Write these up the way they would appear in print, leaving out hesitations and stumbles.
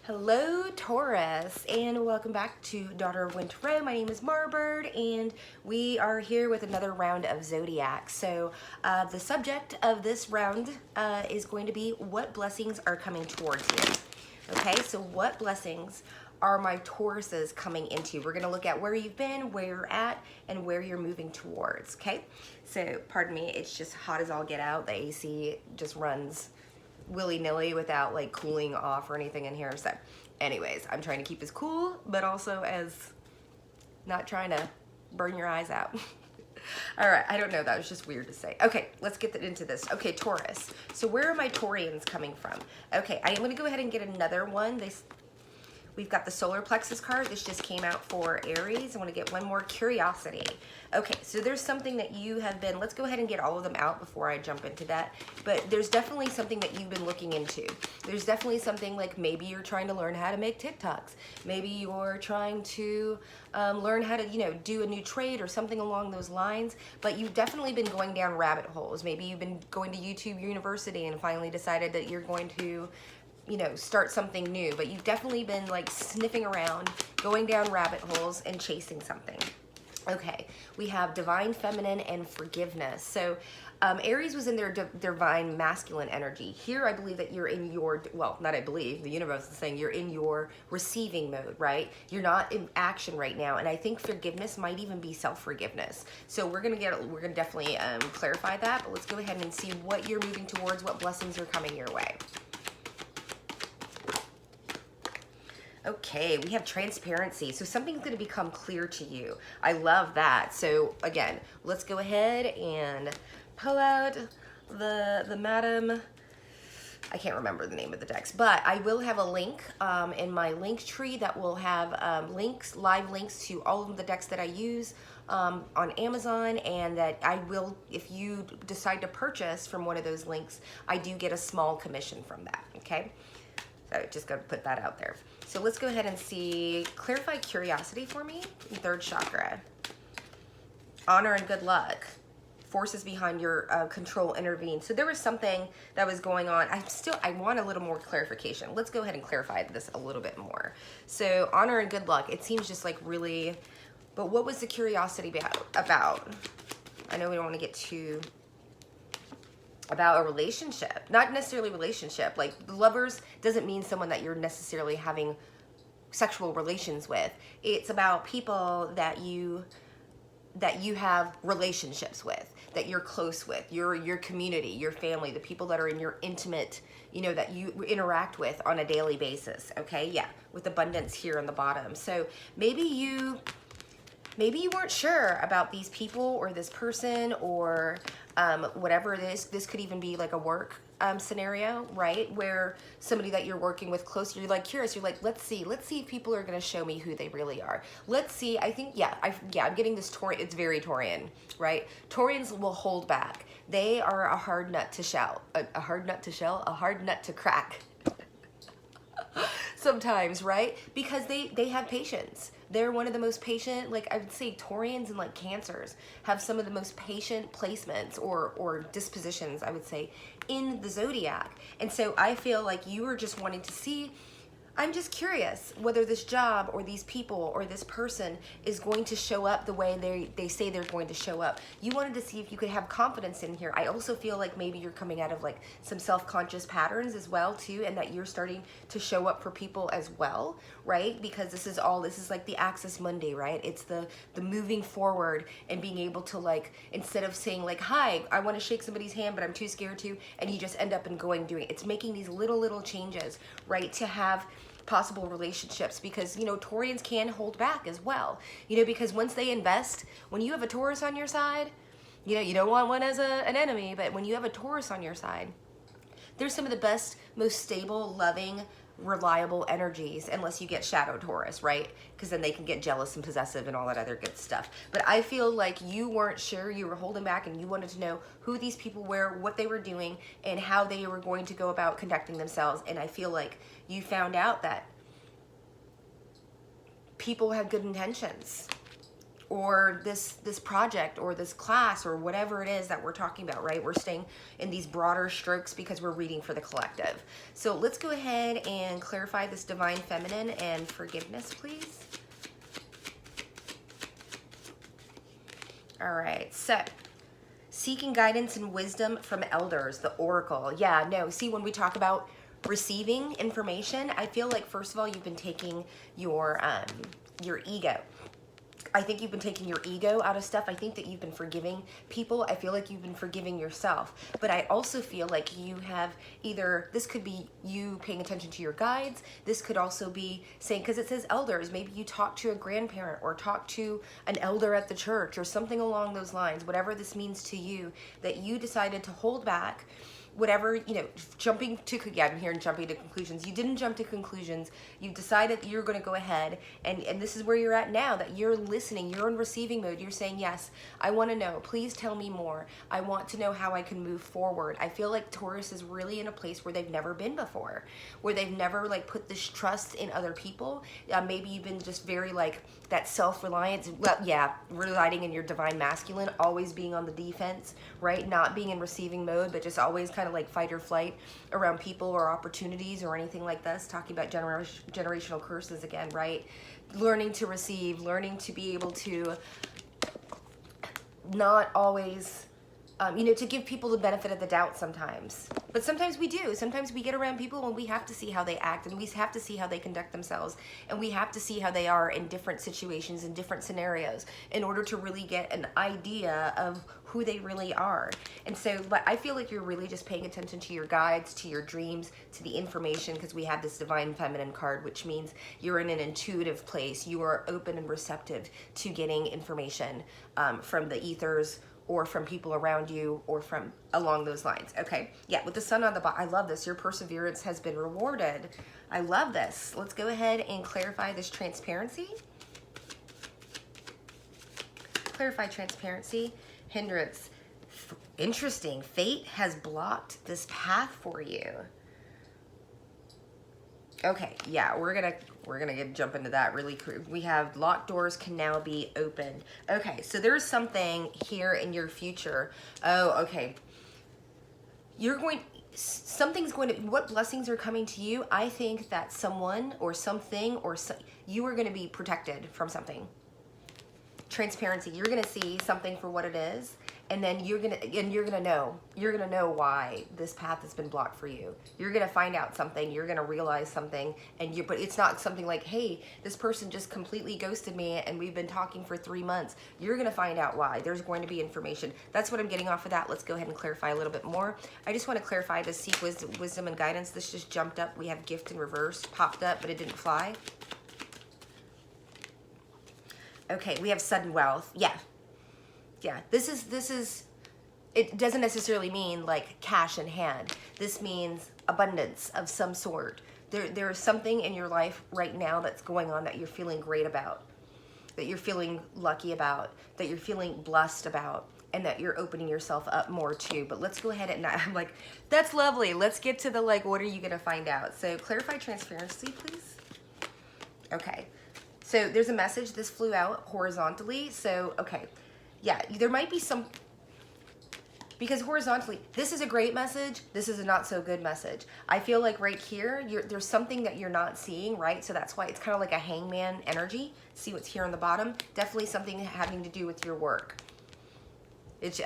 Hello Taurus, and welcome back to Daughter of Winter Row. My name is Marbird, and we are here with another round of Zodiac. So the subject of this round is going to be what blessings are coming towards you. Okay, so what blessings are my Tauruses coming into? We're going to look at where you've been, where you're at, and where you're moving towards. Okay, so pardon me, it's just hot as all get out. The AC just runs willy-nilly without like cooling off or anything in here. So anyways, I'm trying to keep as cool, but also as not trying to burn your eyes out. All right, I don't know, that was just weird to say. Okay, let's get into this. Okay, Taurus. So where are my Taurians coming from? Okay, I am going to go ahead and get another one. We've got the solar plexus card. This just came out for Aries. I want to get one more curiosity. Okay, so there's something that you have been, let's go ahead and get all of them out before I jump into that. But there's definitely something that you've been looking into. There's definitely something like maybe you're trying to learn how to make TikToks. Maybe you're trying to learn how to, do a new trade or something along those lines. But you've definitely been going down rabbit holes. Maybe you've been going to YouTube University and finally decided that you're going to start something new, but you've definitely been like sniffing around, going down rabbit holes and chasing something. Okay, we have divine feminine and forgiveness. So Aries was in their divine masculine energy. Here I believe that you're in your, well, not I believe, the universe is saying you're in your receiving mode, right? You're not in action right now, and I think forgiveness might even be self-forgiveness. So we're gonna definitely clarify that, but let's go ahead and see what you're moving towards, what blessings are coming your way. Okay, we have transparency. So something's going to become clear to you. I love that. So again, let's go ahead and pull out the Madam. I can't remember the name of the decks, but I will have a link in my link tree that will have live links to all of the decks that I use on Amazon, and that I will, if you decide to purchase from one of those links, I do get a small commission from that, okay? So just gotta put that out there. So let's go ahead and see, clarify curiosity for me, third chakra. Honor and good luck. Forces behind your control intervene. So there was something that was going on. I want a little more clarification. Let's go ahead and clarify this a little bit more. So honor and good luck, it seems just like really, but what was the curiosity about? I know we don't want to get too about a relationship, not necessarily relationship. Like lovers doesn't mean someone that you're necessarily having sexual relations with. It's about people that you have relationships with, that you're close with, your community, your family, the people that are in your intimate, that you interact with on a daily basis. Okay, yeah, with abundance here on the bottom. So maybe you weren't sure about these people or this person or whatever it is. This could even be like a work scenario, right? Where somebody that you're working with close, you're like curious, you're like, let's see if people are going to show me who they really are. Let's see. I think, I'm getting this Taurian. It's very Taurian, right? Taurians will hold back. They are a hard nut to shell, a hard nut to crack. Sometimes, right? Because they have patience. They're one of the most patient, like I would say Taurians and like Cancers have some of the most patient placements or dispositions, I would say, in the zodiac. And so I feel like you were just wanting to see, I'm just curious whether this job or these people or this person is going to show up the way they say they're going to show up. You wanted to see if you could have confidence in here. I also feel like maybe you're coming out of like some self-conscious patterns as well too, and that you're starting to show up for people as well, right? Because this is like the Axis Monday, right? It's the moving forward and being able to like, instead of saying like, hi, I want to shake somebody's hand, but I'm too scared to, and you just end up and doing it. It's making these little changes, right? To have possible relationships, because Taurians can hold back as well, because once they invest, when you have a Taurus on your side, you don't want one as an enemy, but when you have a Taurus on your side, they're some of the best, most stable, loving, reliable energies, unless you get shadow Taurus, right? Because then they can get jealous and possessive and all that other good stuff. But I feel like you weren't sure, you were holding back, and you wanted to know who these people were, what they were doing, and how they were going to go about conducting themselves. And I feel like you found out that people had good intentions, or this project or this class or whatever it is that we're talking about, right? We're staying in these broader strokes because we're reading for the collective. So let's go ahead and clarify this divine feminine and forgiveness, please. All right, so seeking guidance and wisdom from elders, the oracle. Yeah, no, see, when we talk about receiving information, I feel like, first of all, you've been taking your ego. I think you've been taking your ego out of stuff. I think that you've been forgiving people. I feel like you've been forgiving yourself. But I also feel like you have either, this could be you paying attention to your guides. This could also be saying, because it says elders, maybe you talk to a grandparent or talk to an elder at the church or something along those lines, whatever this means to you, that you decided to hold back. Whatever, you know, jumping to, yeah, I'm hearing jumping to conclusions. You didn't jump to conclusions. You decided that you're going to go ahead, and this is where you're at now, that you're listening, you're in receiving mode. You're saying, yes, I want to know. Please tell me more. I want to know how I can move forward. I feel like Taurus is really in a place where they've never been before, where they've never like put this trust in other people. Maybe you've been just very like that self-reliance, well, yeah, residing in your divine masculine, always being on the defense, right? Not being in receiving mode, but just always kind of like fight or flight around people or opportunities or anything like this. Talking about generational curses again, right? Learning to receive, learning to be able to not always, you know, to give people the benefit of the doubt sometimes. But sometimes we do. Sometimes we get around people and we have to see how they act, and we have to see how they conduct themselves, and we have to see how they are in different situations, in different scenarios, in order to really get an idea of who they really are. And so, but I feel like you're really just paying attention to your guides, to your dreams, to the information, because we have this divine feminine card, which means you're in an intuitive place. You are open and receptive to getting information from the ethers, or from people around you, or from along those lines. Okay, yeah, with the sun on the bottom, I love this. Your perseverance has been rewarded. I love this. Let's go ahead and clarify this transparency. Clarify transparency, hindrance. Interesting, fate has blocked this path for you. Okay, yeah, we're gonna jump into that really quick. We have locked doors can now be opened. Okay, so there's something here in your future. Oh, okay. Something's going to, what blessings are coming to you? I think that someone or something or you are going to be protected from something. Transparency. You're going to see something for what it is. And then you're gonna know why this path has been blocked for you. You're gonna find out something. You're gonna realize something, but it's not something like, hey, this person just completely ghosted me, and we've been talking for 3 months. You're gonna find out why. There's going to be information. That's what I'm getting off of that. Let's go ahead and clarify a little bit more. I just want to clarify the seek wisdom and guidance. This just jumped up. We have gift in reverse, popped up, but it didn't fly. Okay, we have sudden wealth. Yeah. Yeah, this is, it doesn't necessarily mean like cash in hand. This means abundance of some sort. There is something in your life right now that's going on that you're feeling great about, that you're feeling lucky about, that you're feeling blessed about, and that you're opening yourself up more to. But let's go ahead and I'm like, that's lovely. Let's get to the like, what are you gonna find out? So clarify transparency, please. Okay, so there's a message. This flew out horizontally. So, okay. Yeah, there might be some, because horizontally, this is a great message, this is a not so good message. I feel like right here, there's something that you're not seeing, right? So that's why it's kind of like a hangman energy. See what's here on the bottom? Definitely something having to do with your work.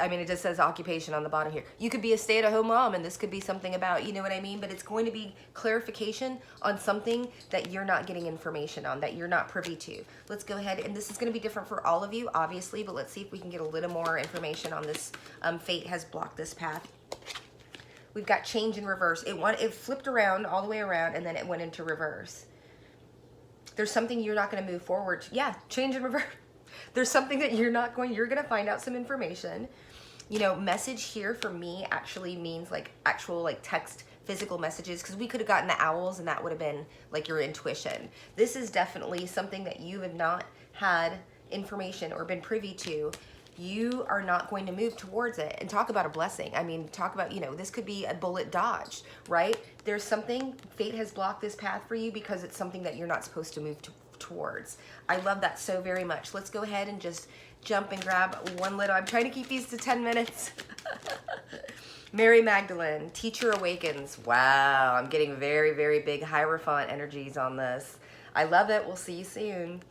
I mean, it just says occupation on the bottom here. You could be a stay-at-home mom, and this could be something about, you know what I mean? But it's going to be clarification on something that you're not getting information on, that you're not privy to. Let's go ahead, and this is going to be different for all of you, obviously, but let's see if we can get a little more information on this. Fate has blocked this path. We've got change in reverse. It flipped around, all the way around, and then it went into reverse. There's something you're not going to move forward. Yeah, change in reverse. There's something that you're going to find out some information. You know, message here for me actually means like actual like text, physical messages, because we could have gotten the owls and that would have been like your intuition. This is definitely something that you have not had information or been privy to you are not going to move towards it. And talk about a blessing. I mean, talk about, you know, this could be a bullet dodged, right? There's something, fate has blocked this path for you because it's something that you're not supposed to move towards. I love that so very much. Let's go ahead and just jump and grab one little, I'm trying to keep these to 10 minutes. Mary Magdalene, Teacher Awakens. Wow, I'm getting very, very big Hierophant energies on this. I love it. We'll see you soon.